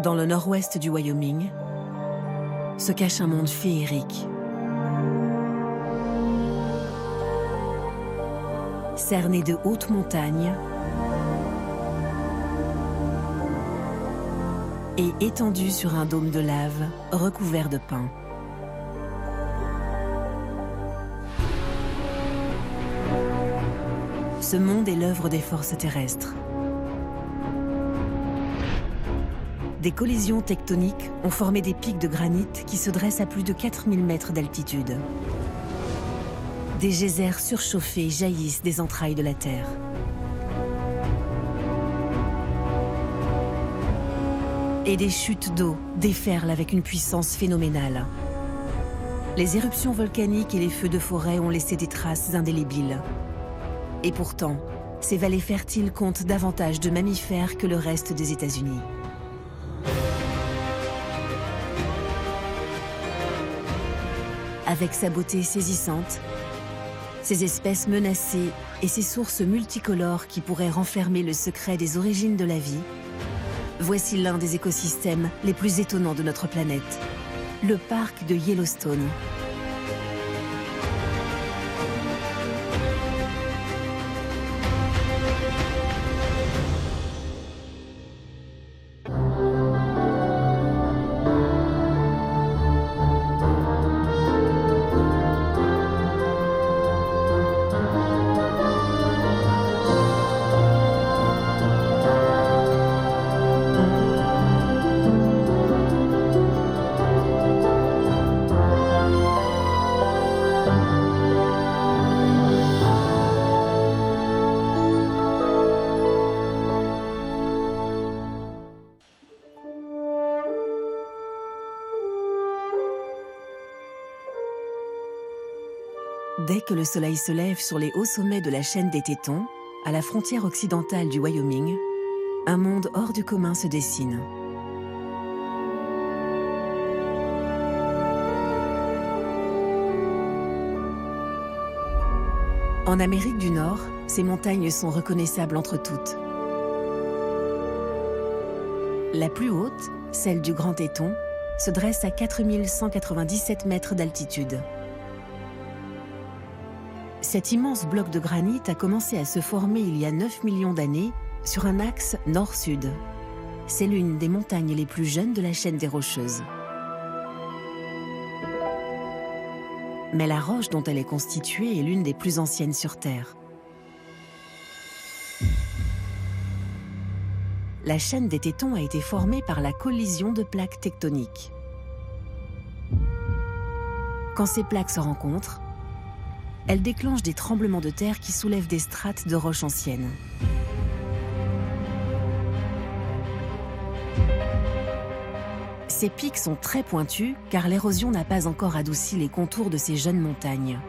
Dans le nord-ouest du Wyoming, se cache un monde féerique. Cerné de hautes montagnes et étendu sur un dôme de lave recouvert de pins. Ce monde est l'œuvre des forces terrestres. Des collisions tectoniques ont formé des pics de granit qui se dressent à plus de 4000 mètres d'altitude. Des geysers surchauffés jaillissent des entrailles de la Terre. Et des chutes d'eau déferlent avec une puissance phénoménale. Les éruptions volcaniques et les feux de forêt ont laissé des traces indélébiles. Et pourtant, ces vallées fertiles comptent davantage de mammifères que le reste des États-Unis. Avec sa beauté saisissante, ses espèces menacées et ses sources multicolores qui pourraient renfermer le secret des origines de la vie, voici l'un des écosystèmes les plus étonnants de notre planète, le parc de Yellowstone. Dès que le soleil se lève sur les hauts sommets de la chaîne des Tétons, à la frontière occidentale du Wyoming, un monde hors du commun se dessine. En Amérique du Nord, ces montagnes sont reconnaissables entre toutes. La plus haute, celle du Grand Téton, se dresse à 4197 mètres d'altitude. Cet immense bloc de granit a commencé à se former il y a 9 millions d'années sur un axe nord-sud. C'est l'une des montagnes les plus jeunes de la chaîne des Rocheuses. Mais la roche dont elle est constituée est l'une des plus anciennes sur Terre. La chaîne des Tétons a été formée par la collision de plaques tectoniques. Quand ces plaques se rencontrent, elles déclenchent des tremblements de terre qui soulèvent des strates de roches anciennes. Ces pics sont très pointus car l'érosion n'a pas encore adouci les contours de ces jeunes montagnes.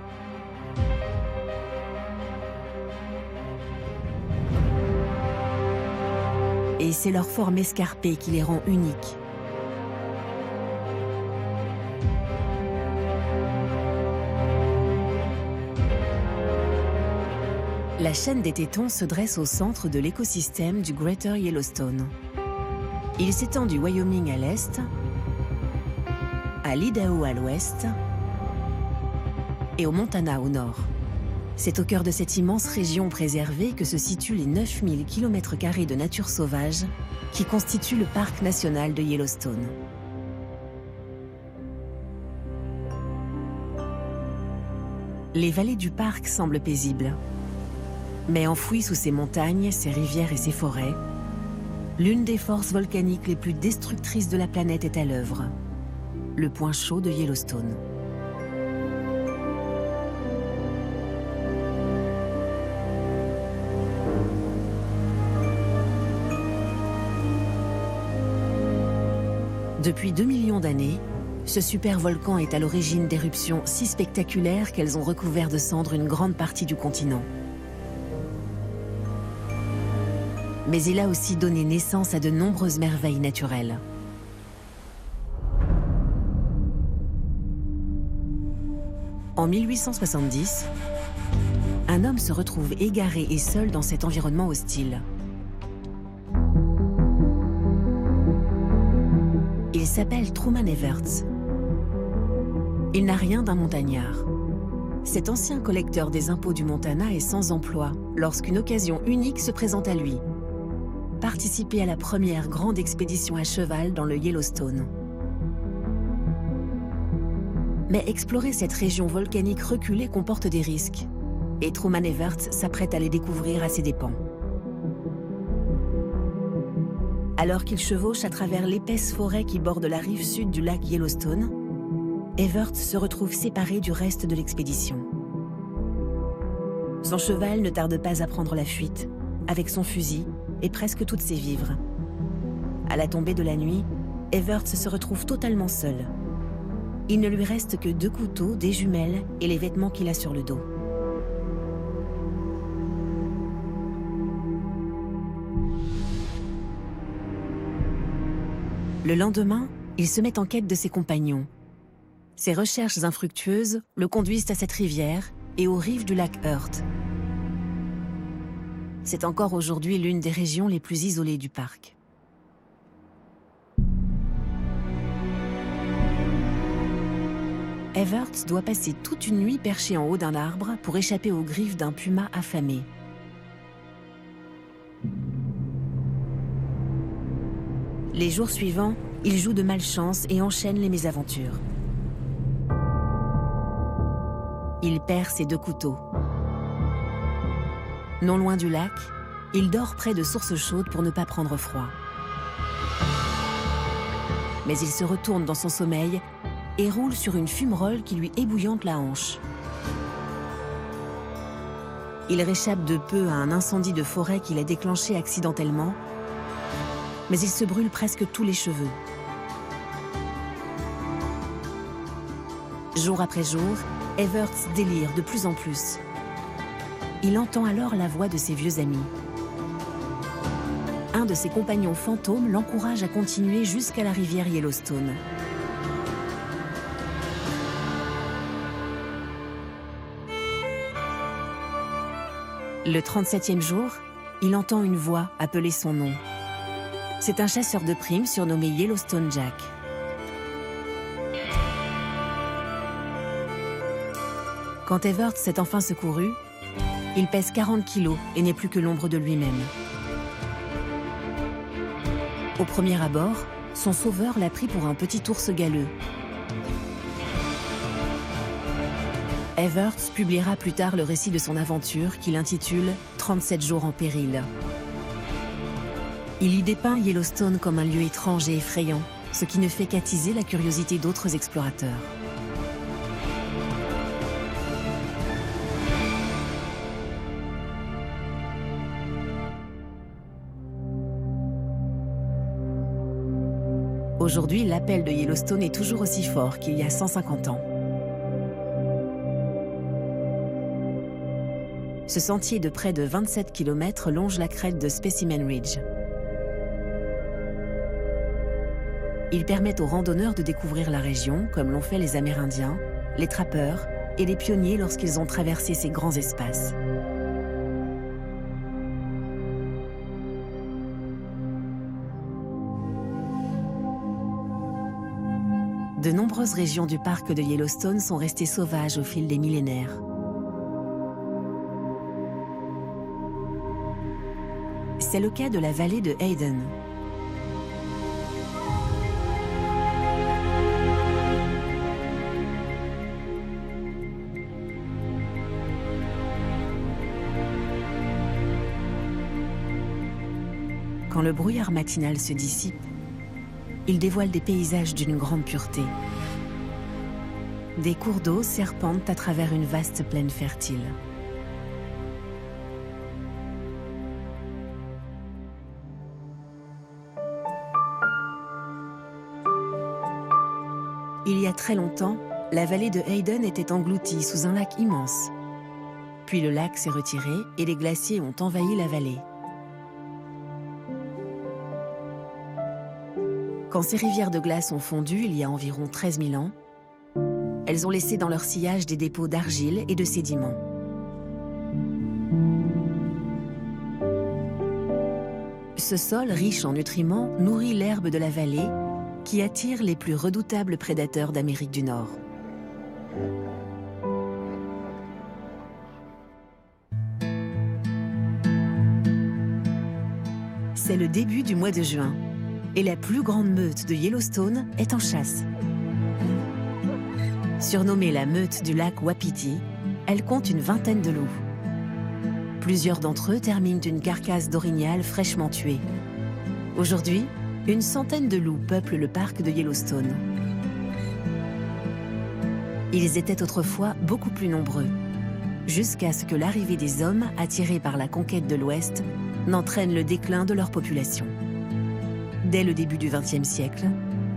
Et c'est leur forme escarpée qui les rend uniques. La chaîne des Tétons se dresse au centre de l'écosystème du Greater Yellowstone. Il s'étend du Wyoming à l'est, à l'Idaho à l'ouest et au Montana au nord. C'est au cœur de cette immense région préservée que se situent les 9000 km² de nature sauvage qui constituent le parc national de Yellowstone. Les vallées du parc semblent paisibles. Mais enfouies sous ces montagnes, ces rivières et ces forêts, l'une des forces volcaniques les plus destructrices de la planète est à l'œuvre, le point chaud de Yellowstone. Depuis 2 millions d'années, ce supervolcan est à l'origine d'éruptions si spectaculaires qu'elles ont recouvert de cendres une grande partie du continent. Mais il a aussi donné naissance à de nombreuses merveilles naturelles. En 1870, un homme se retrouve égaré et seul dans cet environnement hostile. Il s'appelle Truman Everts. Il n'a rien d'un montagnard. Cet ancien collecteur des impôts du Montana est sans emploi lorsqu'une occasion unique se présente à lui. Participer à la première grande expédition à cheval dans le Yellowstone. Mais explorer cette région volcanique reculée comporte des risques, et Truman Everts s'apprête à les découvrir à ses dépens. Alors qu'il chevauche à travers l'épaisse forêt qui borde la rive sud du lac Yellowstone, Everts se retrouve séparé du reste de l'expédition. Son cheval ne tarde pas à prendre la fuite, avec son fusil et presque toutes ses vivres. À la tombée de la nuit, Everts se retrouve totalement seul. Il ne lui reste que 2 couteaux, des jumelles et les vêtements qu'il a sur le dos. Le lendemain, il se met en quête de ses compagnons. Ses recherches infructueuses le conduisent à cette rivière et aux rives du lac Hurt. C'est encore aujourd'hui l'une des régions les plus isolées du parc. Everts doit passer toute une nuit perché en haut d'un arbre pour échapper aux griffes d'un puma affamé. Les jours suivants, il joue de malchance et enchaîne les mésaventures. Il perd ses 2 couteaux. Non loin du lac, il dort près de sources chaudes pour ne pas prendre froid. Mais il se retourne dans son sommeil et roule sur une fumerole qui lui ébouillante la hanche. Il réchappe de peu à un incendie de forêt qu'il a déclenché accidentellement, mais il se brûle presque tous les cheveux. Jour après jour, Everts délire de plus en plus. Il entend alors la voix de ses vieux amis. Un de ses compagnons fantômes l'encourage à continuer jusqu'à la rivière Yellowstone. Le 37e jour, il entend une voix appeler son nom. C'est un chasseur de primes surnommé Yellowstone Jack. Quand Everts s'est enfin secouru, il pèse 40 kilos et n'est plus que l'ombre de lui-même. Au premier abord, son sauveur l'a pris pour un petit ours galeux. Everts publiera plus tard le récit de son aventure qu'il intitule « 37 jours en péril ». Il y dépeint Yellowstone comme un lieu étrange et effrayant, ce qui ne fait qu'attiser la curiosité d'autres explorateurs. Aujourd'hui, l'appel de Yellowstone est toujours aussi fort qu'il y a 150 ans. Ce sentier de près de 27 km longe la crête de Specimen Ridge. Il permet aux randonneurs de découvrir la région, comme l'ont fait les Amérindiens, les trappeurs et les pionniers lorsqu'ils ont traversé ces grands espaces. De nombreuses régions du parc de Yellowstone sont restées sauvages au fil des millénaires. C'est le cas de la vallée de Hayden. Quand le brouillard matinal se dissipe, il dévoile des paysages d'une grande pureté. Des cours d'eau serpentent à travers une vaste plaine fertile. Il y a très longtemps, la vallée de Hayden était engloutie sous un lac immense. Puis le lac s'est retiré et les glaciers ont envahi la vallée. Quand ces rivières de glace ont fondu il y a environ 13 000 ans, elles ont laissé dans leur sillage des dépôts d'argile et de sédiments. Ce sol riche en nutriments nourrit l'herbe de la vallée qui attire les plus redoutables prédateurs d'Amérique du Nord. C'est le début du mois de juin et la plus grande meute de Yellowstone est en chasse. Surnommée la meute du lac Wapiti, elle compte une vingtaine de loups. Plusieurs d'entre eux terminent une carcasse d'orignal fraîchement tuée. Aujourd'hui, une centaine de loups peuplent le parc de Yellowstone. Ils étaient autrefois beaucoup plus nombreux, jusqu'à ce que l'arrivée des hommes, attirés par la conquête de l'Ouest, n'entraîne le déclin de leur population. Dès le début du XXe siècle,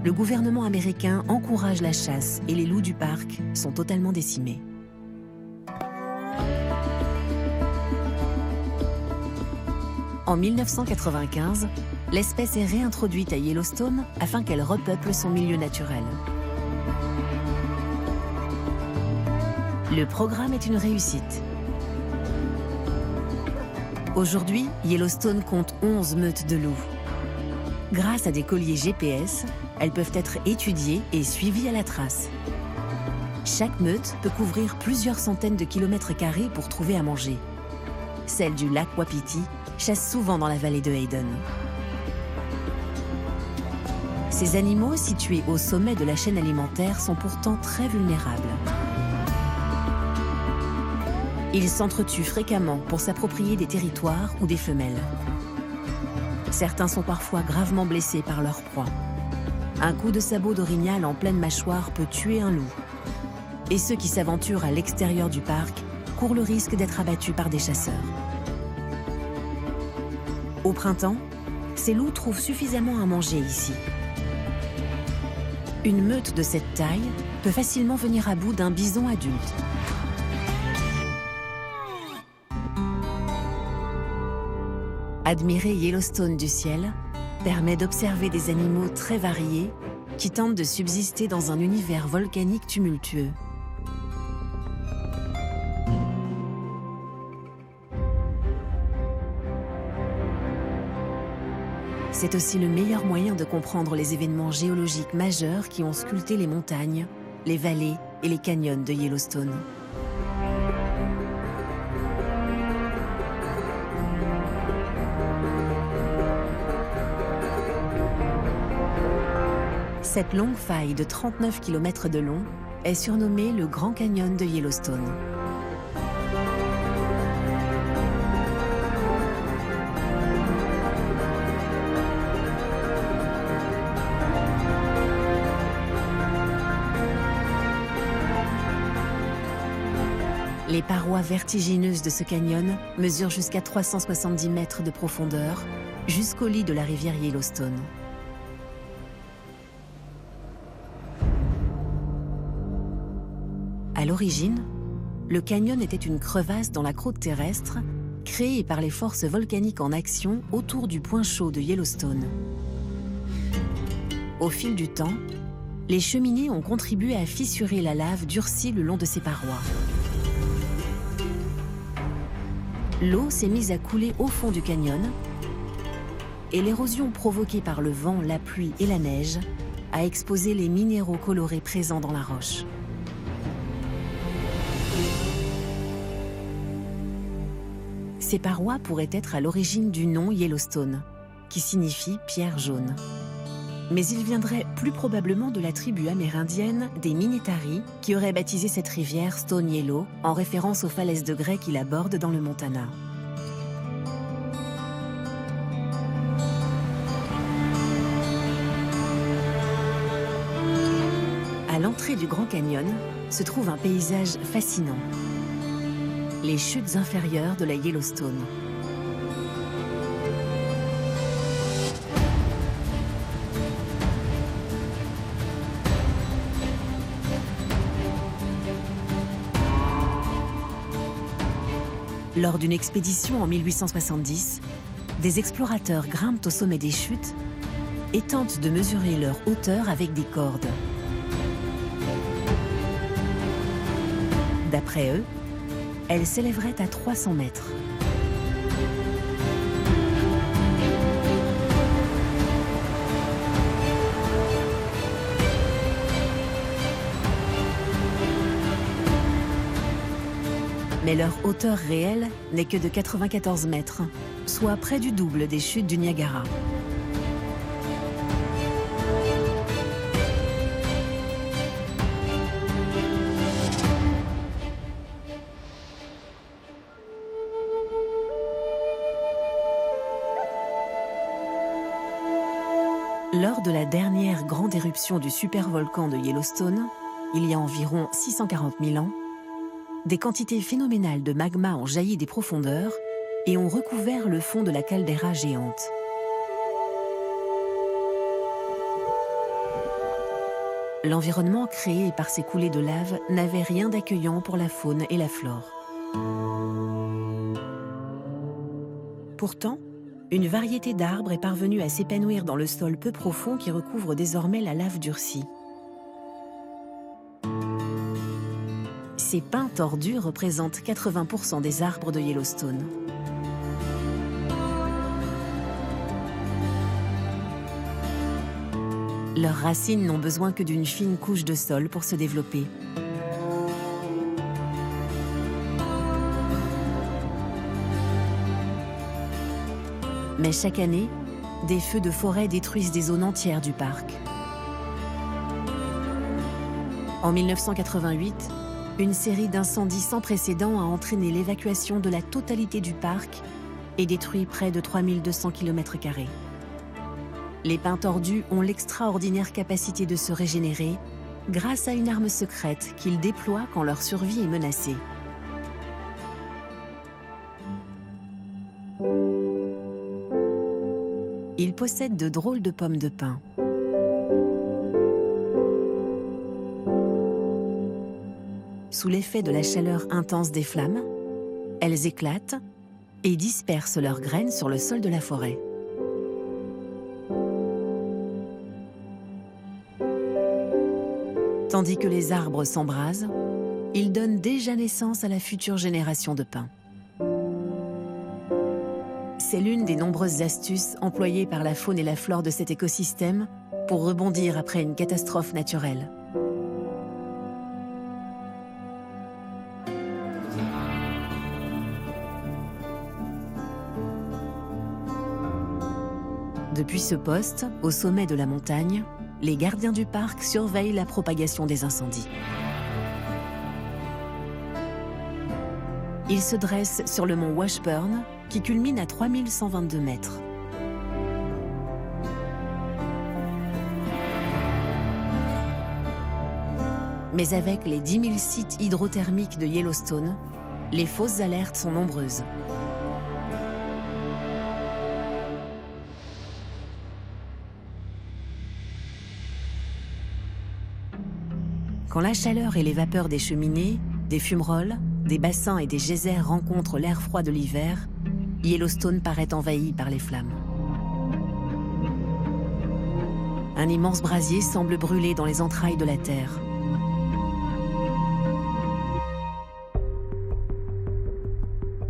le gouvernement américain encourage la chasse et les loups du parc sont totalement décimés. En 1995, l'espèce est réintroduite à Yellowstone afin qu'elle repeuple son milieu naturel. Le programme est une réussite. Aujourd'hui, Yellowstone compte 11 meutes de loups. Grâce à des colliers GPS, elles peuvent être étudiées et suivies à la trace. Chaque meute peut couvrir plusieurs centaines de kilomètres carrés pour trouver à manger. Celle du lac Wapiti chasse souvent dans la vallée de Hayden. Ces animaux, situés au sommet de la chaîne alimentaire, sont pourtant très vulnérables. Ils s'entretuent fréquemment pour s'approprier des territoires ou des femelles. Certains sont parfois gravement blessés par leur proie. Un coup de sabot d'orignal en pleine mâchoire peut tuer un loup. Et ceux qui s'aventurent à l'extérieur du parc courent le risque d'être abattus par des chasseurs. Au printemps, ces loups trouvent suffisamment à manger ici. Une meute de cette taille peut facilement venir à bout d'un bison adulte. Admirer Yellowstone du ciel permet d'observer des animaux très variés qui tentent de subsister dans un univers volcanique tumultueux. C'est aussi le meilleur moyen de comprendre les événements géologiques majeurs qui ont sculpté les montagnes, les vallées et les canyons de Yellowstone. Cette longue faille de 39 km de long est surnommée le Grand Canyon de Yellowstone. Les parois vertigineuses de ce canyon mesurent jusqu'à 370 mètres de profondeur, jusqu'au lit de la rivière Yellowstone. À l'origine, le canyon était une crevasse dans la croûte terrestre, créée par les forces volcaniques en action autour du point chaud de Yellowstone. Au fil du temps, les cheminées ont contribué à fissurer la lave durcie le long de ces parois. L'eau s'est mise à couler au fond du canyon et l'érosion provoquée par le vent, la pluie et la neige a exposé les minéraux colorés présents dans la roche. Ces parois pourraient être à l'origine du nom Yellowstone, qui signifie pierre jaune. Mais il viendrait plus probablement de la tribu amérindienne des Minnetari, qui aurait baptisé cette rivière Stone Yellow en référence aux falaises de grès qui la bordent dans le Montana. À l'entrée du Grand Canyon se trouve un paysage fascinant. Les chutes inférieures de la Yellowstone. Lors d'une expédition en 1870, des explorateurs grimpent au sommet des chutes et tentent de mesurer leur hauteur avec des cordes. D'après eux, elle s'élèverait à 300 mètres. Mais leur hauteur réelle n'est que de 94 mètres, soit près du double des chutes du Niagara. Lors de la dernière grande éruption du supervolcan de Yellowstone, il y a environ 640 000 ans, des quantités phénoménales de magma ont jailli des profondeurs et ont recouvert le fond de la caldeira géante. L'environnement créé par ces coulées de lave n'avait rien d'accueillant pour la faune et la flore. Pourtant, une variété d'arbres est parvenue à s'épanouir dans le sol peu profond qui recouvre désormais la lave durcie. Ces pins tordus représentent 80% des arbres de Yellowstone. Leurs racines n'ont besoin que d'une fine couche de sol pour se développer. Mais chaque année, des feux de forêt détruisent des zones entières du parc. En 1988, une série d'incendies sans précédent a entraîné l'évacuation de la totalité du parc et détruit près de 3200 km². Les pins tordus ont l'extraordinaire capacité de se régénérer grâce à une arme secrète qu'ils déploient quand leur survie est menacée. Ils possèdent de drôles de pommes de pin. Sous l'effet de la chaleur intense des flammes, elles éclatent et dispersent leurs graines sur le sol de la forêt. Tandis que les arbres s'embrasent, ils donnent déjà naissance à la future génération de pins. C'est l'une des nombreuses astuces employées par la faune et la flore de cet écosystème pour rebondir après une catastrophe naturelle. Depuis ce poste, au sommet de la montagne, les gardiens du parc surveillent la propagation des incendies. Ils se dressent sur le mont Washburn, qui culmine à 3122 mètres. Mais avec les 10 000 sites hydrothermiques de Yellowstone, les fausses alertes sont nombreuses. Quand la chaleur et les vapeurs des cheminées, des fumerolles, des bassins et des geysers rencontrent l'air froid de l'hiver, Yellowstone paraît envahi par les flammes. Un immense brasier semble brûler dans les entrailles de la Terre.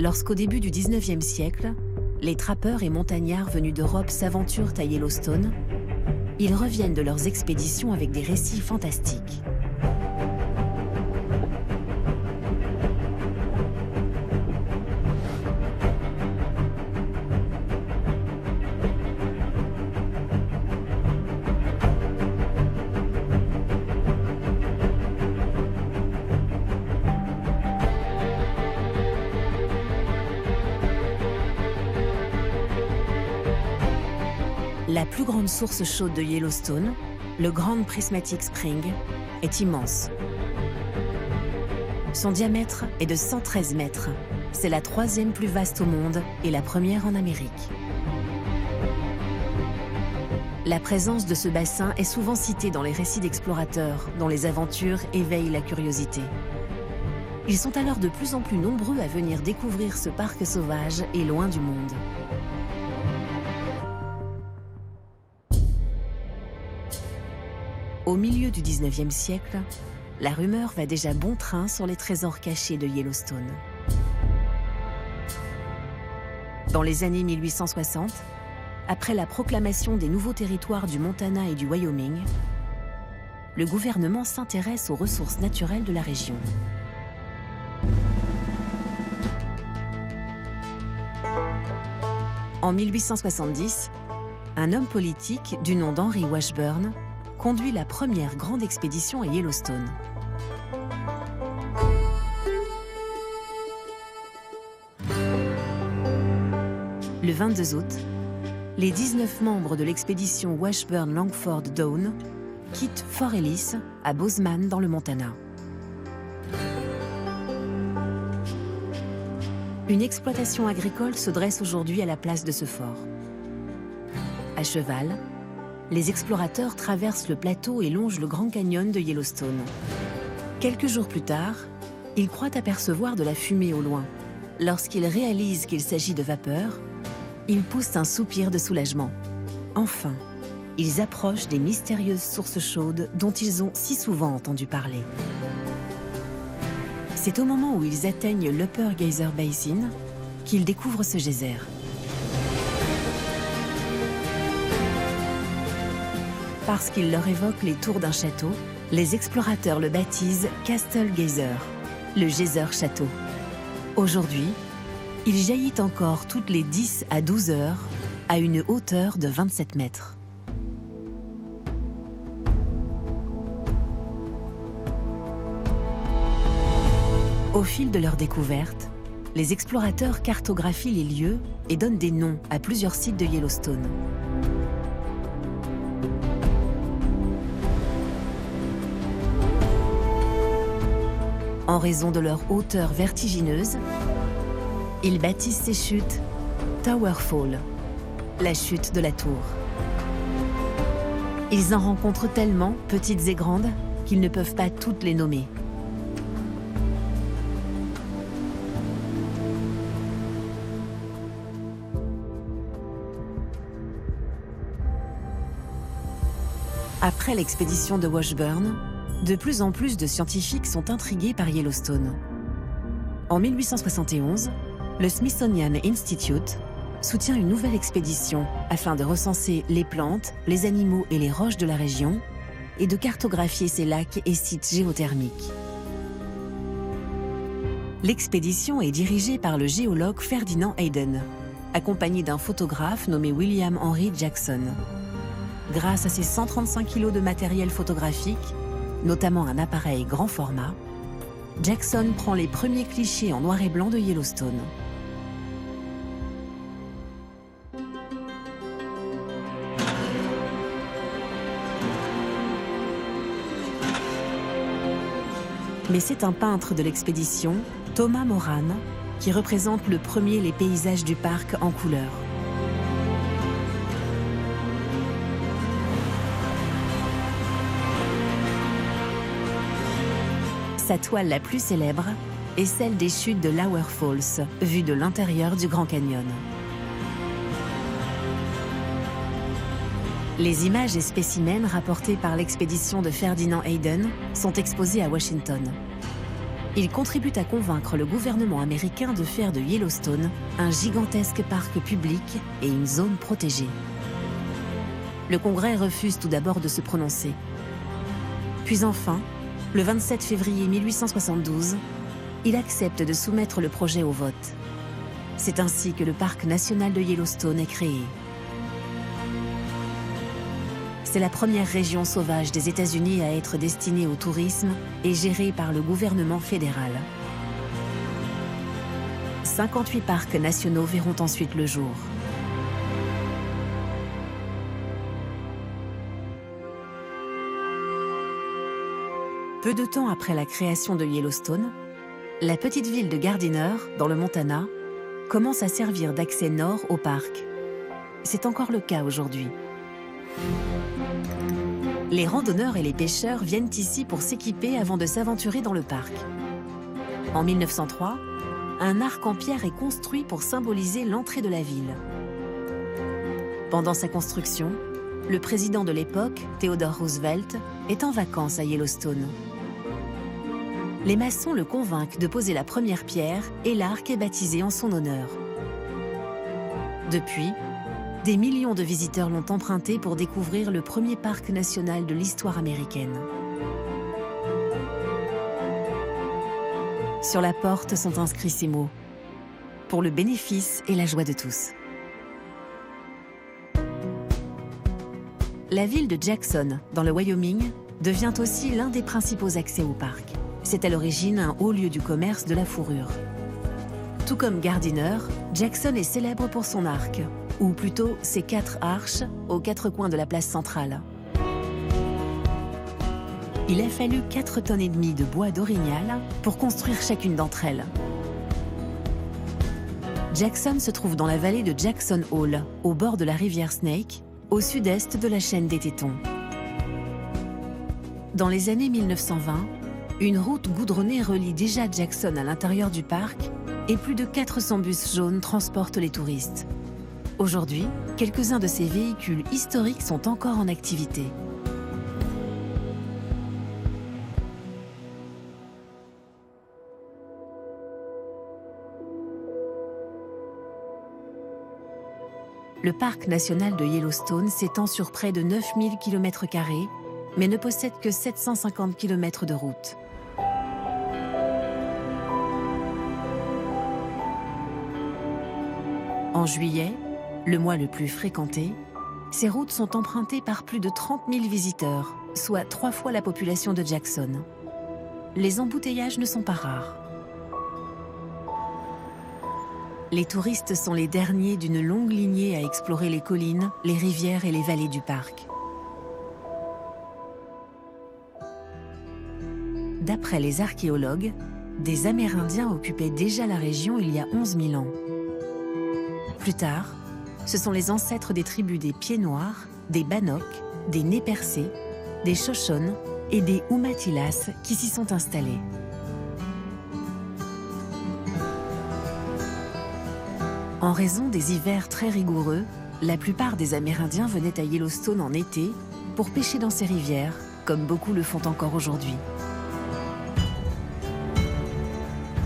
Lorsqu'au début du XIXe siècle, les trappeurs et montagnards venus d'Europe s'aventurent à Yellowstone, ils reviennent de leurs expéditions avec des récits fantastiques. La plus grande source chaude de Yellowstone, le Grand Prismatic Spring, est immense. Son diamètre est de 113 mètres. C'est la troisième plus vaste au monde et la première en Amérique. La présence de ce bassin est souvent citée dans les récits d'explorateurs dont les aventures éveillent la curiosité. Ils sont alors de plus en plus nombreux à venir découvrir ce parc sauvage et loin du monde. Au milieu du XIXe siècle, la rumeur va déjà bon train sur les trésors cachés de Yellowstone. Dans les années 1860, après la proclamation des nouveaux territoires du Montana et du Wyoming, le gouvernement s'intéresse aux ressources naturelles de la région. En 1870, un homme politique du nom d'Henry Washburn conduit la première grande expédition à Yellowstone. Le 22 août, les 19 membres de l'expédition Washburn-Langford-Down quittent Fort Ellis à Bozeman dans le Montana. Une exploitation agricole se dresse aujourd'hui à la place de ce fort. À cheval, les explorateurs traversent le plateau et longent le Grand Canyon de Yellowstone. Quelques jours plus tard, ils croient apercevoir de la fumée au loin. Lorsqu'ils réalisent qu'il s'agit de vapeur, ils poussent un soupir de soulagement. Enfin, ils approchent des mystérieuses sources chaudes dont ils ont si souvent entendu parler. C'est au moment où ils atteignent l'Upper Geyser Basin qu'ils découvrent ce geyser. Parce qu'il leur évoque les tours d'un château, les explorateurs le baptisent Castle Geyser, le geyser château. Aujourd'hui, il jaillit encore toutes les 10 à 12 heures à une hauteur de 27 mètres. Au fil de leur découverte, les explorateurs cartographient les lieux et donnent des noms à plusieurs sites de Yellowstone. En raison de leur hauteur vertigineuse, ils baptisent ces chutes Tower Fall, la chute de la tour. Ils en rencontrent tellement, petites et grandes, qu'ils ne peuvent pas toutes les nommer. Après l'expédition de Washburn, de plus en plus de scientifiques sont intrigués par Yellowstone. En 1871, le Smithsonian Institute soutient une nouvelle expédition afin de recenser les plantes, les animaux et les roches de la région et de cartographier ses lacs et sites géothermiques. L'expédition est dirigée par le géologue Ferdinand Hayden, accompagné d'un photographe nommé William Henry Jackson. Grâce à ses 135 kg de matériel photographique, notamment un appareil grand format, Jackson prend les premiers clichés en noir et blanc de Yellowstone. Mais c'est un peintre de l'expédition, Thomas Moran, qui représente le premier les paysages du parc en couleur. Sa toile la plus célèbre est celle des chutes de Lower Falls, vue de l'intérieur du Grand Canyon. Les images et spécimens rapportés par l'expédition de Ferdinand Hayden sont exposés à Washington. Ils contribuent à convaincre le gouvernement américain de faire de Yellowstone un gigantesque parc public et une zone protégée. Le Congrès refuse tout d'abord de se prononcer. Puis enfin, le 27 février 1872, il accepte de soumettre le projet au vote. C'est ainsi que le parc national de Yellowstone est créé. C'est la première région sauvage des États-Unis à être destinée au tourisme et gérée par le gouvernement fédéral. 58 parcs nationaux verront ensuite le jour. Peu de temps après la création de Yellowstone, la petite ville de Gardiner, dans le Montana, commence à servir d'accès nord au parc. C'est encore le cas aujourd'hui. Les randonneurs et les pêcheurs viennent ici pour s'équiper avant de s'aventurer dans le parc. En 1903, un arc en pierre est construit pour symboliser l'entrée de la ville. Pendant sa construction, le président de l'époque, Theodore Roosevelt, est en vacances à Yellowstone. Les maçons le convainquent de poser la première pierre et l'arc est baptisé en son honneur. Depuis, des millions de visiteurs l'ont emprunté pour découvrir le premier parc national de l'histoire américaine. Sur la porte sont inscrits ces mots : pour le bénéfice et la joie de tous. La ville de Jackson, dans le Wyoming, devient aussi l'un des principaux accès au parc. C'est à l'origine un haut lieu du commerce de la fourrure. Tout comme Gardiner, Jackson est célèbre pour son arc, ou plutôt ses 4 arches aux 4 coins de la place centrale. Il a fallu 4,5 tonnes de bois d'orignal pour construire chacune d'entre elles. Jackson se trouve dans la vallée de Jackson Hole, au bord de la rivière Snake, au sud-est de la chaîne des Tétons. Dans les années 1920, une route goudronnée relie déjà Jackson à l'intérieur du parc et plus de 400 bus jaunes transportent les touristes. Aujourd'hui, quelques-uns de ces véhicules historiques sont encore en activité. Le parc national de Yellowstone s'étend sur près de 9000 km², mais ne possède que 750 km de route. En juillet, le mois le plus fréquenté, ces routes sont empruntées par plus de 30 000 visiteurs, soit 3 fois la population de Jackson. Les embouteillages ne sont pas rares. Les touristes sont les derniers d'une longue lignée à explorer les collines, les rivières et les vallées du parc. D'après les archéologues, des Amérindiens occupaient déjà la région il y a 11 000 ans. Plus tard, ce sont les ancêtres des tribus des Pieds-Noirs, des Bannock, des Nez-Percés, des Shoshones et des Umatilas qui s'y sont installés. En raison des hivers très rigoureux, la plupart des Amérindiens venaient à Yellowstone en été pour pêcher dans ces rivières, comme beaucoup le font encore aujourd'hui.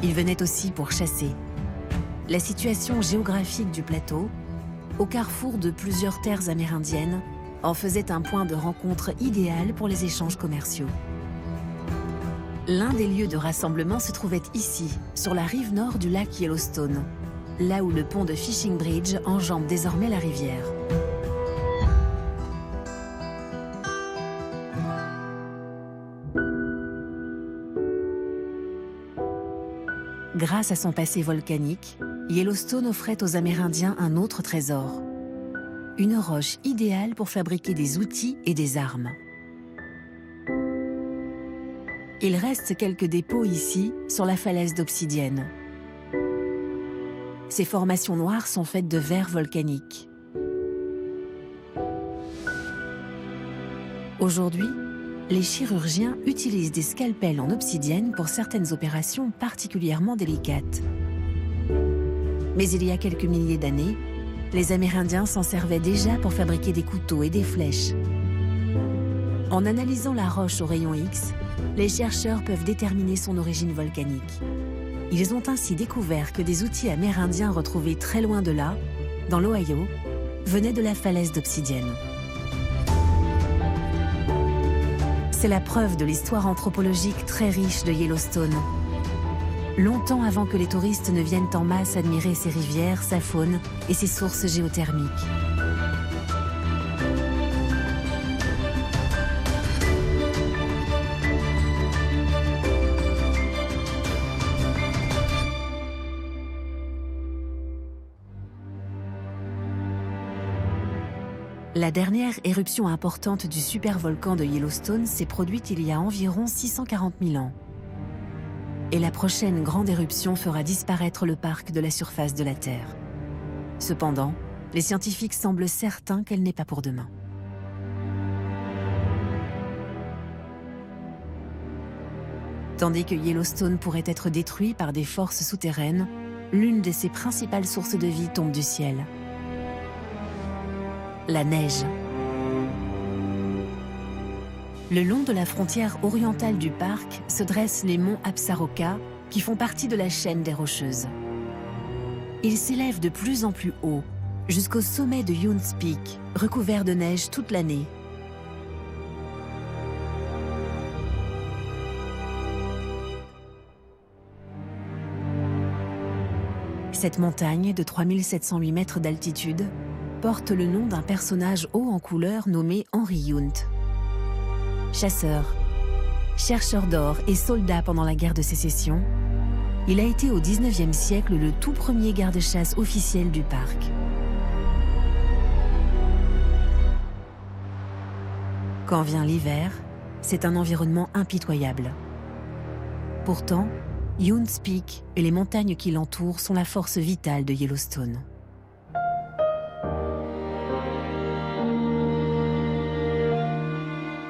Ils venaient aussi pour chasser. La situation géographique du plateau, au carrefour de plusieurs terres amérindiennes, en faisait un point de rencontre idéal pour les échanges commerciaux. L'un des lieux de rassemblement se trouvait ici, sur la rive nord du lac Yellowstone, là où le pont de Fishing Bridge enjambe désormais la rivière. Grâce à son passé volcanique, Yellowstone offrait aux Amérindiens un autre trésor. Une roche idéale pour fabriquer des outils et des armes. Il reste quelques dépôts ici, sur la falaise d'obsidienne. Ces formations noires sont faites de verre volcanique. Aujourd'hui, les chirurgiens utilisent des scalpels en obsidienne pour certaines opérations particulièrement délicates. Mais il y a quelques milliers d'années, les Amérindiens s'en servaient déjà pour fabriquer des couteaux et des flèches. En analysant la roche au rayon X, les chercheurs peuvent déterminer son origine volcanique. Ils ont ainsi découvert que des outils amérindiens retrouvés très loin de là, dans l'Ohio, venaient de la falaise d'obsidienne. C'est la preuve de l'histoire anthropologique très riche de Yellowstone. Longtemps avant que les touristes ne viennent en masse admirer ses rivières, sa faune et ses sources géothermiques. La dernière éruption importante du supervolcan de Yellowstone s'est produite il y a environ 640 000 ans. Et la prochaine grande éruption fera disparaître le parc de la surface de la Terre. Cependant, les scientifiques semblent certains qu'elle n'est pas pour demain. Tandis que Yellowstone pourrait être détruit par des forces souterraines, l'une de ses principales sources de vie tombe du ciel. La neige. Le long de la frontière orientale du parc se dressent les monts Absaroka, qui font partie de la chaîne des Rocheuses. Ils s'élèvent de plus en plus haut, jusqu'au sommet de Younes Peak, recouvert de neige toute l'année. Cette montagne de 3708 mètres d'altitude porte le nom d'un personnage haut en couleur nommé Henry Yount. Chasseur, chercheur d'or et soldat pendant la guerre de Sécession, il a été au XIXe siècle le tout premier garde-chasse officiel du parc. Quand vient l'hiver, c'est un environnement impitoyable. Pourtant, Yount's Peak et les montagnes qui l'entourent sont la force vitale de Yellowstone.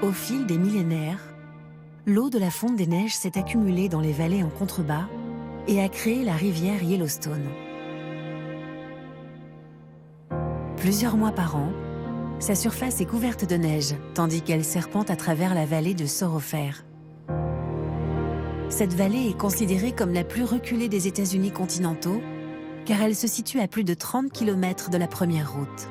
Au fil des millénaires, l'eau de la fonte des neiges s'est accumulée dans les vallées en contrebas et a créé la rivière Yellowstone. Plusieurs mois par an, sa surface est couverte de neige, tandis qu'elle serpente à travers la vallée de Thoroughfare. Cette vallée est considérée comme la plus reculée des États-Unis continentaux, car elle se situe à plus de 30 km de la première route.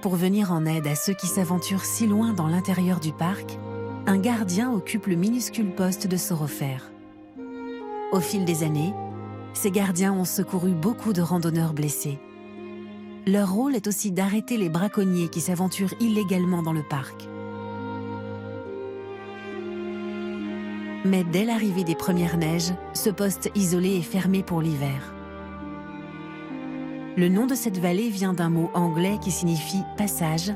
Pour venir en aide à ceux qui s'aventurent si loin dans l'intérieur du parc, un gardien occupe le minuscule poste de Thoroughfare. Au fil des années, ces gardiens ont secouru beaucoup de randonneurs blessés. Leur rôle est aussi d'arrêter les braconniers qui s'aventurent illégalement dans le parc. Mais dès l'arrivée des premières neiges, ce poste isolé est fermé pour l'hiver. Le nom de cette vallée vient d'un mot anglais qui signifie « passage »,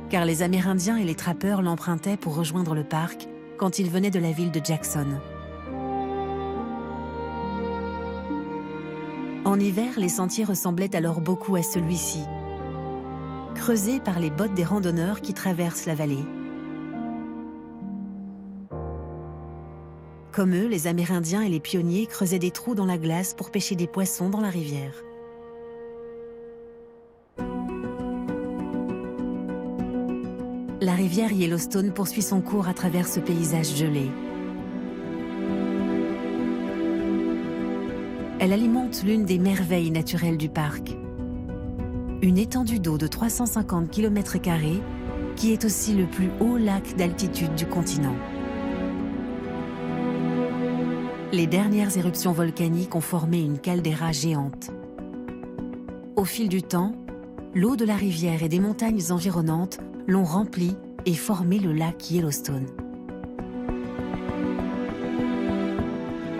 car les Amérindiens et les trappeurs l'empruntaient pour rejoindre le parc quand ils venaient de la ville de Jackson. En hiver, les sentiers ressemblaient alors beaucoup à celui-ci, creusés par les bottes des randonneurs qui traversent la vallée. Comme eux, les Amérindiens et les pionniers creusaient des trous dans la glace pour pêcher des poissons dans la rivière. La rivière Yellowstone poursuit son cours à travers ce paysage gelé. Elle alimente l'une des merveilles naturelles du parc. Une étendue d'eau de 350 km² qui est aussi le plus haut lac d'altitude du continent. Les dernières éruptions volcaniques ont formé une caldeira géante. Au fil du temps, l'eau de la rivière et des montagnes environnantes l'ont rempli et formé le lac Yellowstone.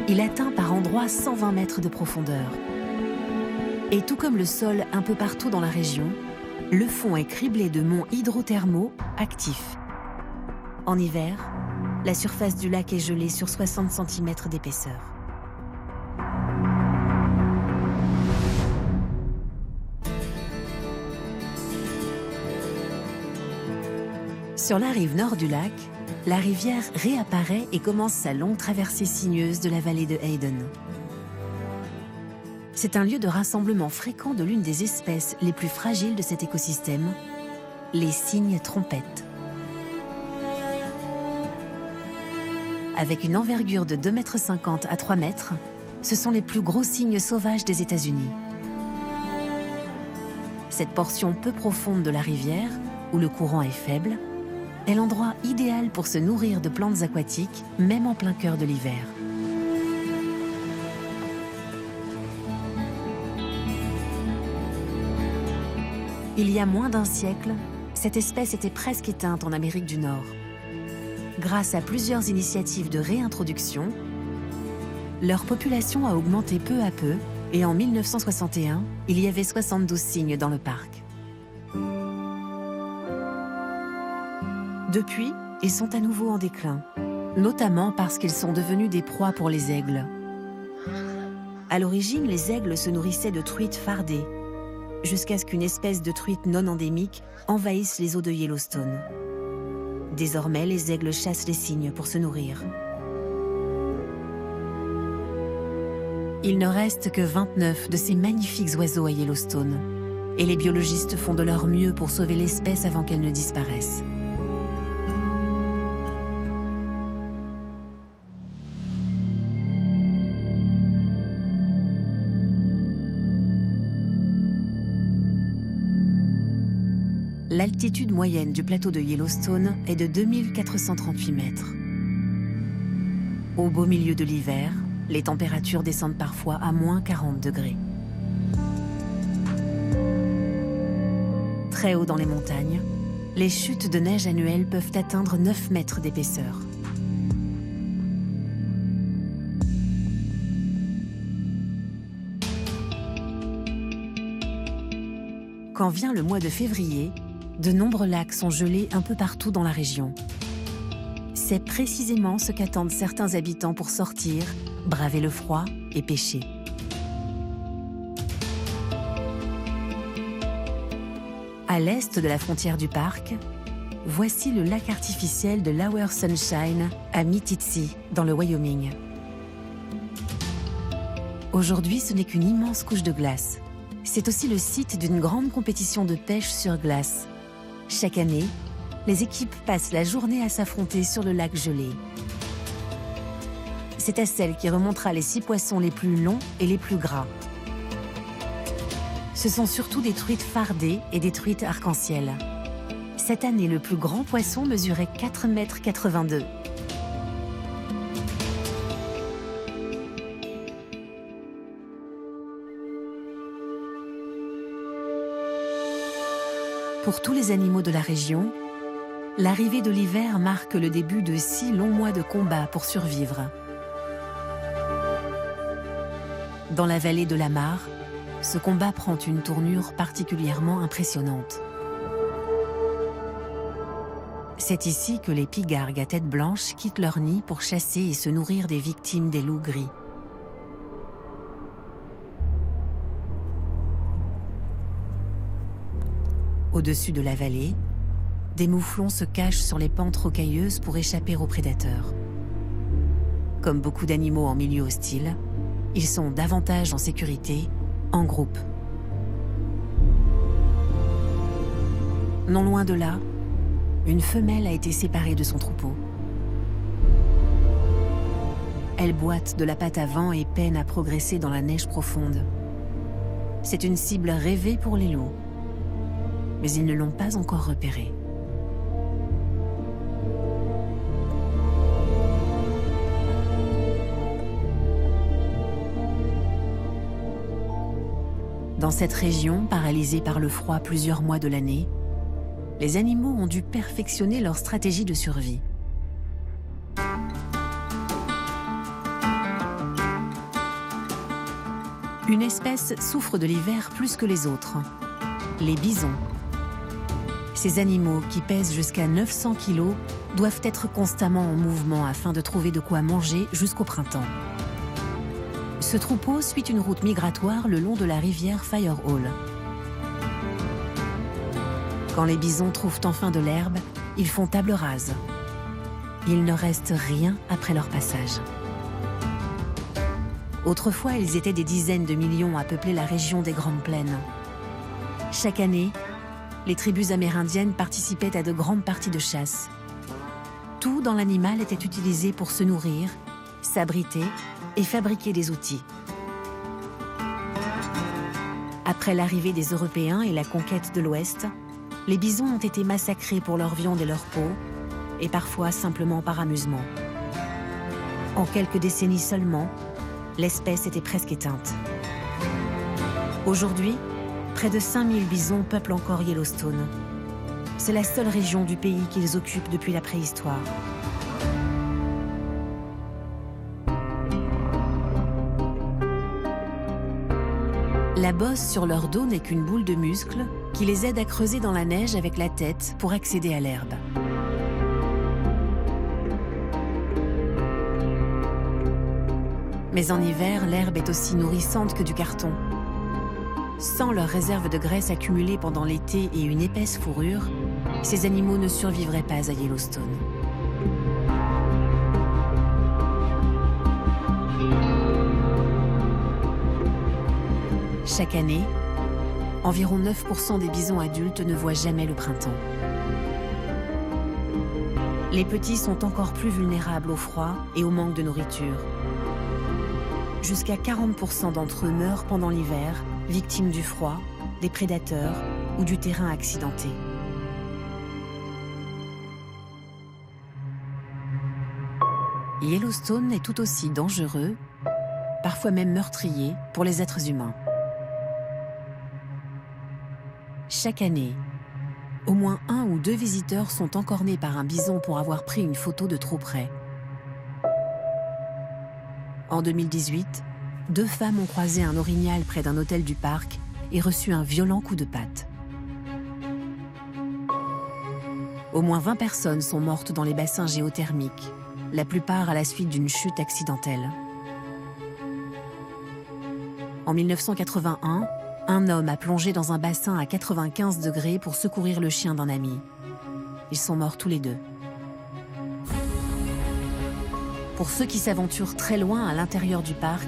Il atteint par endroits 120 mètres de profondeur. Et tout comme le sol un peu partout dans la région, le fond est criblé de monts hydrothermaux actifs. En hiver, la surface du lac est gelée sur 60 cm d'épaisseur. Sur la rive nord du lac, la rivière réapparaît et commence sa longue traversée sinueuse de la vallée de Hayden. C'est un lieu de rassemblement fréquent de l'une des espèces les plus fragiles de cet écosystème, les cygnes trompettes. Avec une envergure de 2,50 m à 3 m, ce sont les plus gros cygnes sauvages des États-Unis. Cette portion peu profonde de la rivière, où le courant est faible, est l'endroit idéal pour se nourrir de plantes aquatiques, même en plein cœur de l'hiver. Il y a moins d'un siècle, cette espèce était presque éteinte en Amérique du Nord. Grâce à plusieurs initiatives de réintroduction, leur population a augmenté peu à peu et en 1961, il y avait 72 cygnes dans le parc. Depuis, ils sont à nouveau en déclin, notamment parce qu'ils sont devenus des proies pour les aigles. À l'origine, les aigles se nourrissaient de truites fardées, jusqu'à ce qu'une espèce de truite non endémique envahisse les eaux de Yellowstone. Désormais, les aigles chassent les cygnes pour se nourrir. Il ne reste que 29 de ces magnifiques oiseaux à Yellowstone, et les biologistes font de leur mieux pour sauver l'espèce avant qu'elle ne disparaisse. L'altitude moyenne du plateau de Yellowstone est de 2438 mètres. Au beau milieu de l'hiver, les températures descendent parfois à -40 degrés. Très haut dans les montagnes, les chutes de neige annuelles peuvent atteindre 9 mètres d'épaisseur. Quand vient le mois de février, de nombreux lacs sont gelés un peu partout dans la région. C'est précisément ce qu'attendent certains habitants pour sortir, braver le froid et pêcher. À l'est de la frontière du parc, voici le lac artificiel de Lower Sunshine à Meeteetse, dans le Wyoming. Aujourd'hui, ce n'est qu'une immense couche de glace. C'est aussi le site d'une grande compétition de pêche sur glace. Chaque année, les équipes passent la journée à s'affronter sur le lac gelé. C'est à celle qui remontera les 6 poissons les plus longs et les plus gras. Ce sont surtout des truites fardées et des truites arc-en-ciel. Cette année, le plus grand poisson mesurait 4,82 m. Pour tous les animaux de la région, l'arrivée de l'hiver marque le début de 6 longs mois de combat pour survivre. Dans la vallée de la Mare, ce combat prend une tournure particulièrement impressionnante. C'est ici que les pigargues à tête blanche quittent leur nid pour chasser et se nourrir des victimes des loups gris. Au-dessus de la vallée, des mouflons se cachent sur les pentes rocailleuses pour échapper aux prédateurs. Comme beaucoup d'animaux en milieu hostile, ils sont davantage en sécurité en groupe. Non loin de là, une femelle a été séparée de son troupeau. Elle boite de la patte avant et peine à progresser dans la neige profonde. C'est une cible rêvée pour les loups, mais ils ne l'ont pas encore repérée. Dans cette région, paralysée par le froid plusieurs mois de l'année, les animaux ont dû perfectionner leur stratégie de survie. Une espèce souffre de l'hiver plus que les autres, les bisons. Ces animaux, qui pèsent jusqu'à 900 kg, doivent être constamment en mouvement afin de trouver de quoi manger jusqu'au printemps. Ce troupeau suit une route migratoire le long de la rivière Firehall. Quand les bisons trouvent enfin de l'herbe, ils font table rase. Il ne reste rien après leur passage. Autrefois, ils étaient des dizaines de millions à peupler la région des Grandes Plaines. Chaque année, les tribus amérindiennes participaient à de grandes parties de chasse. Tout dans l'animal était utilisé pour se nourrir, s'abriter et fabriquer des outils. Après l'arrivée des Européens et la conquête de l'Ouest, les bisons ont été massacrés pour leur viande et leur peau, et parfois simplement par amusement. En quelques décennies seulement, l'espèce était presque éteinte. Aujourd'hui, près de 5000 bisons peuplent encore Yellowstone. C'est la seule région du pays qu'ils occupent depuis la préhistoire. La bosse sur leur dos n'est qu'une boule de muscles qui les aide à creuser dans la neige avec la tête pour accéder à l'herbe. Mais en hiver, l'herbe est aussi nourrissante que du carton. Sans leur réserve de graisse accumulée pendant l'été et une épaisse fourrure, ces animaux ne survivraient pas à Yellowstone. Chaque année, environ 9% des bisons adultes ne voient jamais le printemps. Les petits sont encore plus vulnérables au froid et au manque de nourriture. Jusqu'à 40% d'entre eux meurent pendant l'hiver, victimes du froid, des prédateurs ou du terrain accidenté. Yellowstone est tout aussi dangereux, parfois même meurtrier, pour les êtres humains. Chaque année, au moins 1 ou 2 visiteurs sont encornés par un bison pour avoir pris une photo de trop près. En 2018, 2 femmes ont croisé un orignal près d'un hôtel du parc et reçu un violent coup de patte. Au moins 20 personnes sont mortes dans les bassins géothermiques, la plupart à la suite d'une chute accidentelle. En 1981, un homme a plongé dans un bassin à 95 degrés pour secourir le chien d'un ami. Ils sont morts tous les deux. Pour ceux qui s'aventurent très loin à l'intérieur du parc,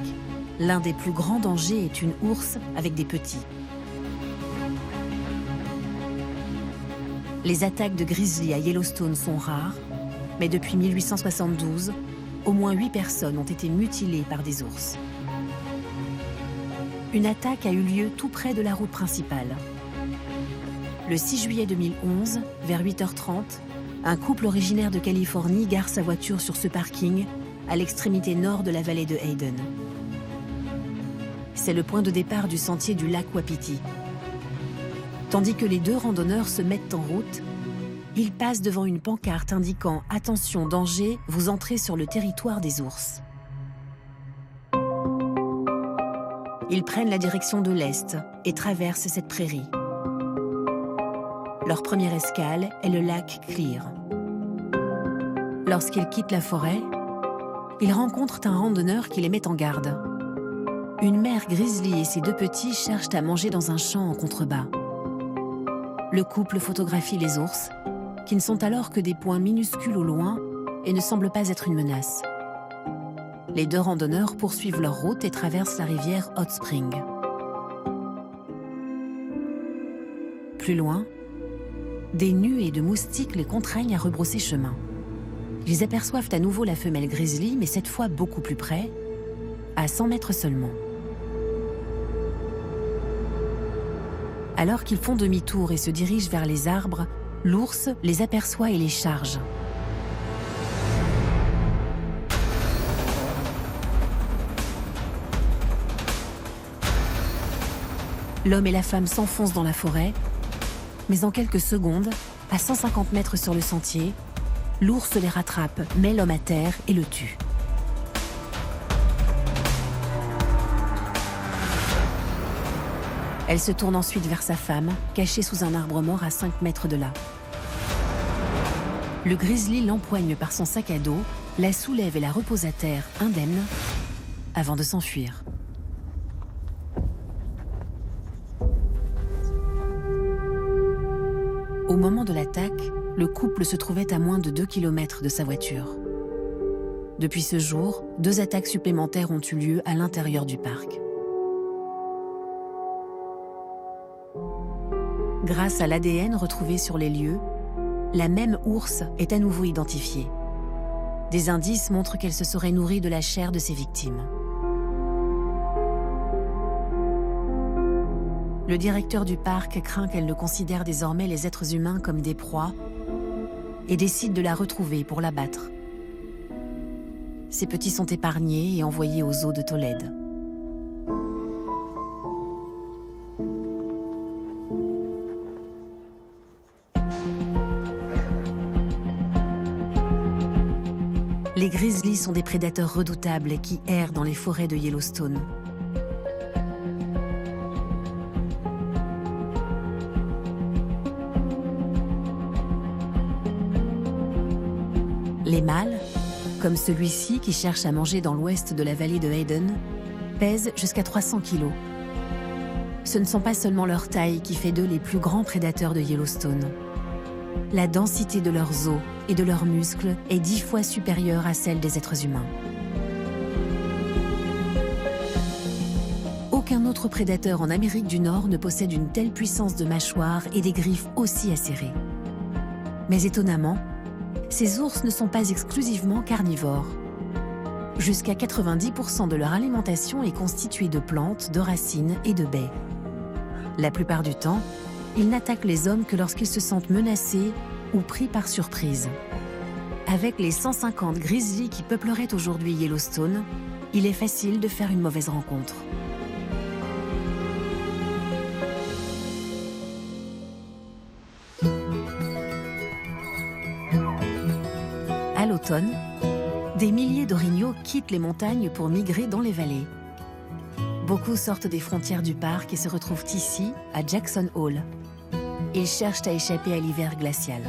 l'un des plus grands dangers est une ours avec des petits. Les attaques de grizzly à Yellowstone sont rares, mais depuis 1872, au moins 8 personnes ont été mutilées par des ours. Une attaque a eu lieu tout près de la route principale. Le 6 juillet 2011, vers 8h30, un couple originaire de Californie gare sa voiture sur ce parking à l'extrémité nord de la vallée de Hayden. C'est le point de départ du sentier du lac Wapiti. Tandis que les 2 randonneurs se mettent en route, ils passent devant une pancarte indiquant « Attention, danger, vous entrez sur le territoire des ours ». Ils prennent la direction de l'est et traversent cette prairie. Leur première escale est le lac Clear. Lorsqu'ils quittent la forêt, ils rencontrent un randonneur qui les met en garde. Une mère grizzly et ses 2 petits cherchent à manger dans un champ en contrebas. Le couple photographie les ours, qui ne sont alors que des points minuscules au loin et ne semblent pas être une menace. Les 2 randonneurs poursuivent leur route et traversent la rivière Hot Spring. Plus loin, des nuées de moustiques les contraignent à rebrousser chemin. Ils aperçoivent à nouveau la femelle grizzly, mais cette fois beaucoup plus près, à 100 mètres seulement. Alors qu'ils font demi-tour et se dirigent vers les arbres, l'ours les aperçoit et les charge. L'homme et la femme s'enfoncent dans la forêt, mais en quelques secondes, à 150 mètres sur le sentier, l'ours les rattrape, met l'homme à terre et le tue. Elle se tourne ensuite vers sa femme, cachée sous un arbre mort à 5 mètres de là. Le grizzly l'empoigne par son sac à dos, la soulève et la repose à terre, indemne, avant de s'enfuir. Au moment de l'attaque, le couple se trouvait à moins de 2 km de sa voiture. Depuis ce jour, 2 attaques supplémentaires ont eu lieu à l'intérieur du parc. Grâce à l'ADN retrouvé sur les lieux, la même ours est à nouveau identifiée. Des indices montrent qu'elle se serait nourrie de la chair de ses victimes. Le directeur du parc craint qu'elle ne considère désormais les êtres humains comme des proies et décide de la retrouver pour l'abattre. Ses petits sont épargnés et envoyés aux zoos de Tolède. Les grizzlies sont des prédateurs redoutables qui errent dans les forêts de Yellowstone. Les mâles, comme celui-ci qui cherche à manger dans l'ouest de la vallée de Hayden, pèsent jusqu'à 300 kg. Ce ne sont pas seulement leur taille qui fait d'eux les plus grands prédateurs de Yellowstone. La densité de leurs os et de leurs muscles est 10 fois supérieure à celle des êtres humains. Aucun autre prédateur en Amérique du Nord ne possède une telle puissance de mâchoire et des griffes aussi acérées. Mais étonnamment, ces ours ne sont pas exclusivement carnivores. Jusqu'à 90% de leur alimentation est constituée de plantes, de racines et de baies. La plupart du temps, ils n'attaquent les hommes que lorsqu'ils se sentent menacés ou pris par surprise. Avec les 150 grizzlies qui peupleraient aujourd'hui Yellowstone, il est facile de faire une mauvaise rencontre. l'automne, des milliers d'orignaux quittent les montagnes pour migrer dans les vallées. Beaucoup sortent des frontières du parc et se retrouvent ici, à Jackson Hole. Ils cherchent à échapper à l'hiver glacial.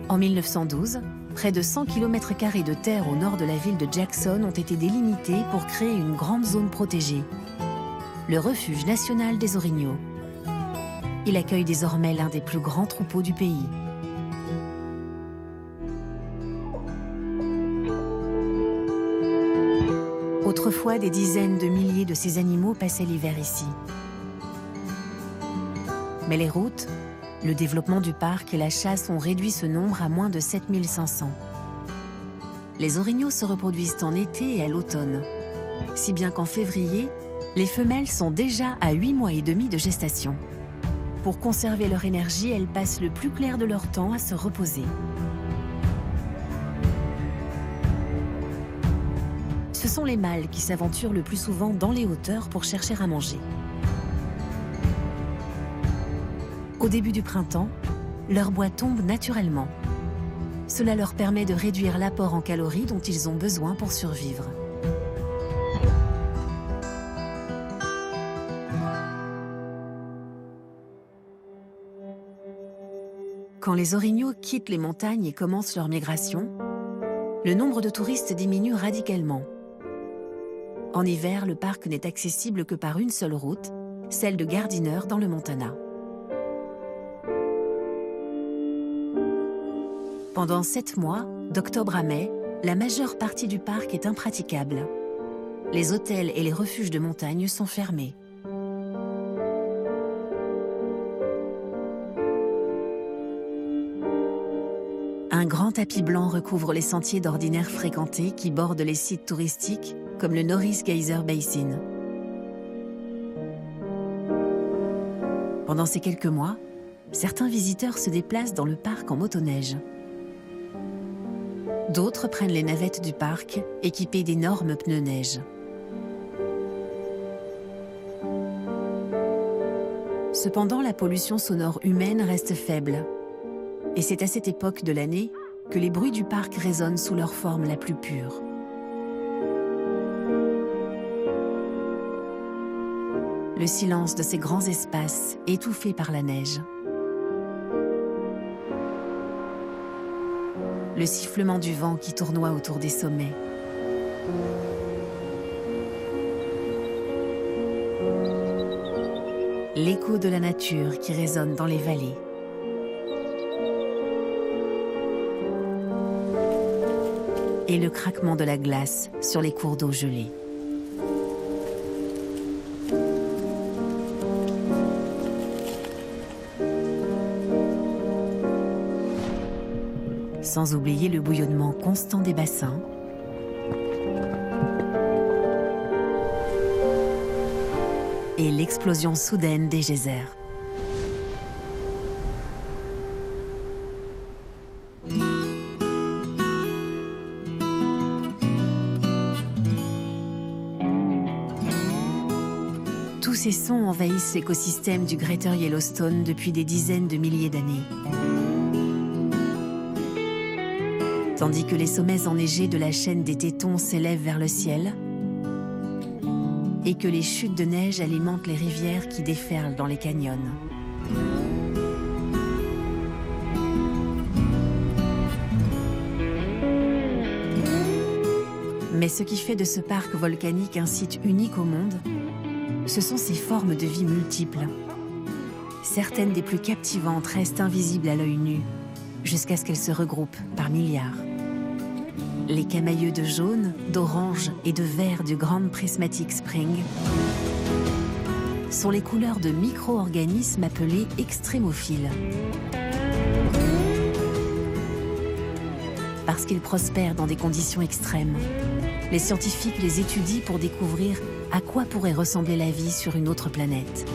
En 1912, près de 100 km² de terre au nord de la ville de Jackson ont été délimités pour créer une grande zone protégée, le refuge national des orignaux. Il accueille désormais l'un des plus grands troupeaux du pays. Autrefois, des dizaines de milliers de ces animaux passaient l'hiver ici. Mais les routes, le développement du parc et la chasse ont réduit ce nombre à moins de 7500. Les orignaux se reproduisent en été et à l'automne, si bien qu'en février, les femelles sont déjà à 8 mois et demi de gestation. Pour conserver leur énergie, elles passent le plus clair de leur temps à se reposer. Ce sont les mâles qui s'aventurent le plus souvent dans les hauteurs pour chercher à manger. Au début du printemps, leur bois tombe naturellement. Cela leur permet de réduire l'apport en calories dont ils ont besoin pour survivre. Quand les orignaux quittent les montagnes et commencent leur migration, le nombre de touristes diminue radicalement. En hiver, le parc n'est accessible que par une seule route, celle de Gardiner dans le Montana. Pendant 7 mois, d'octobre à mai, la majeure partie du parc est impraticable. Les hôtels et les refuges de montagne sont fermés. Un grand tapis blanc recouvre les sentiers d'ordinaire fréquentés qui bordent les sites touristiques comme le Norris Geyser Basin. Pendant ces quelques mois, certains visiteurs se déplacent dans le parc en motoneige. D'autres prennent les navettes du parc, équipées d'énormes pneus neige. Cependant, la pollution sonore humaine reste faible. Et c'est à cette époque de l'année que les bruits du parc résonnent sous leur forme la plus pure. Le silence de ces grands espaces, étouffés par la neige. Le sifflement du vent qui tournoie autour des sommets. L'écho de la nature qui résonne dans les vallées. Et le craquement de la glace sur les cours d'eau gelés. Sans oublier le bouillonnement constant des bassins et l'explosion soudaine des geysers. Tous ces sons envahissent l'écosystème du Greater Yellowstone depuis des dizaines de milliers d'années. Tandis que les sommets enneigés de la chaîne des Tétons s'élèvent vers le ciel et que les chutes de neige alimentent les rivières qui déferlent dans les canyons. Mais ce qui fait de ce parc volcanique un site unique au monde, ce sont ses formes de vie multiples. Certaines des plus captivantes restent invisibles à l'œil nu, jusqu'à ce qu'elles se regroupent par milliards. Les camailleux de jaune, d'orange et de vert du Grand Prismatic Spring sont les couleurs de micro-organismes appelés extrémophiles. Parce qu'ils prospèrent dans des conditions extrêmes, les scientifiques les étudient pour découvrir à quoi pourrait ressembler la vie sur une autre planète.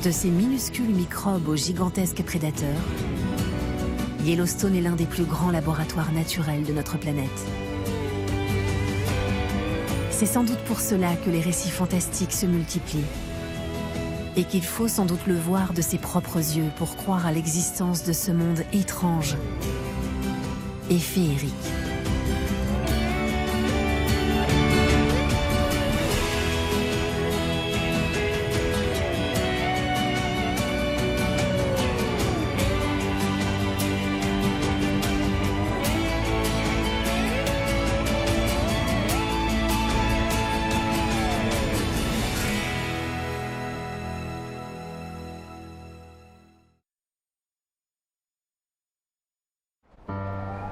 De ces minuscules microbes aux gigantesques prédateurs, Yellowstone est l'un des plus grands laboratoires naturels de notre planète. C'est sans doute pour cela que les récits fantastiques se multiplient. Et qu'il faut sans doute le voir de ses propres yeux pour croire à l'existence de ce monde étrange et féerique.